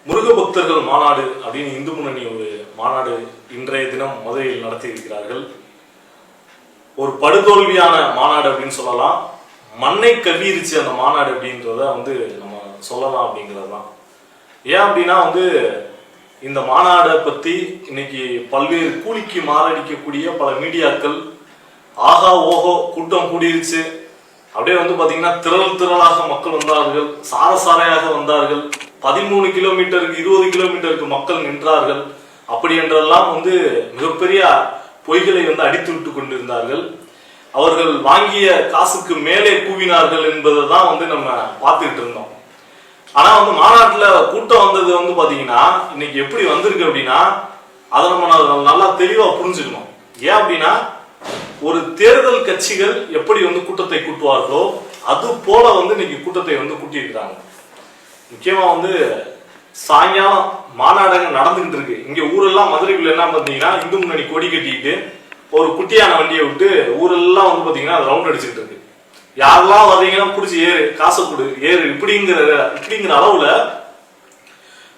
முருக பக்தர்கள் மாநாடு அப்படின்னு இந்து முன்னணி ஒரு மாநாடு இன்றைய தினம் மதுரையில் நடத்தி இருக்கிறார்கள். ஒரு படுதோல்வியான மாநாடு அப்படின்னு சொல்லலாம். மண்ணை கவ்விருச்சு அந்த மாநாடு அப்படின்றத நம்ம சொல்லலாம் அப்படிங்கிறது தான். ஏன் அப்படின்னா இந்த மாநாடை பத்தி இன்னைக்கு பல்வேறு கூலிக்கு மாரடிக்கக்கூடிய பல மீடியாக்கள் ஆகா ஓஹோ கூட்டம் கூடிருச்சு அப்படியே பாத்தீங்கன்னா திரளாக மக்கள் வந்தார்கள், சாரையாக வந்தார்கள், 13 கிலோமீட்டருக்கு 20 கிலோமீட்டருக்கு மக்கள் நின்றார்கள் அப்படி என்றெல்லாம் மிகப்பெரிய பொய்களை அடித்து விட்டு கொண்டிருந்தார்கள். அவர்கள் வாங்கிய காசுக்கு மேலே கூவினார்கள் என்பதை தான் நம்ம பார்த்துக்கிட்டு இருந்தோம். ஆனா மாநாட்டுல கூட்டம் வந்தது பாத்தீங்கன்னா இன்னைக்கு எப்படி வந்திருக்கு அப்படின்னா அதை நம்ம நல்லா தெளிவா புரிஞ்சுக்கணும். ஏன் அப்படின்னா ஒரு தேர்தல் கட்சிகள் எப்படி கூட்டத்தை கூட்டுவார்களோ அது போல இன்னைக்கு கூட்டத்தை கூட்டியிருக்கிறாங்க. முக்கியமா சாயங்காலம் மாநாடகம் நடந்துகிட்டு இருக்கு. இங்க ஊரெல்லாம் மதுரைக்குள்ள என்ன பாத்தீங்கன்னா இந்து முன்னணி கொடி கட்டிட்டு ஒரு குட்டியான வண்டியை விட்டு ஊரெல்லாம் பாத்தீங்கன்னா ரவுண்ட் அடிச்சுட்டு இருக்கு. யாரெல்லாம் வர்றீங்கன்னா புடிச்சு ஏறு, காசை கொடு, ஏறு இப்படிங்கிற அளவுல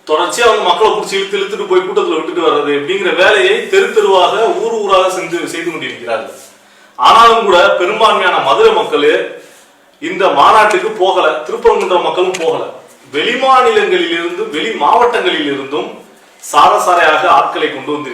தொடர்ச்சியா மக்களை பிடிச்சி இழுத்துட்டு போய் கூட்டத்துல விட்டுட்டு வர்றது அப்படிங்கிற வேலையை தெருவாக ஊராக செய்து கொண்டிருக்கிறார்கள். ஆனாலும் கூட பெரும்பான்மையான மதுரை மக்கள் இந்த மாநாட்டுக்கு போகல, திருப்பரங்குன்றம் மக்களும் போகல. வெளி மாநிலங்களில் இருந்தும் வெளி மாவட்டங்களில் இருந்தும் சாரையாக ஆட்களை கொண்டு வந்திருக்கிறார்.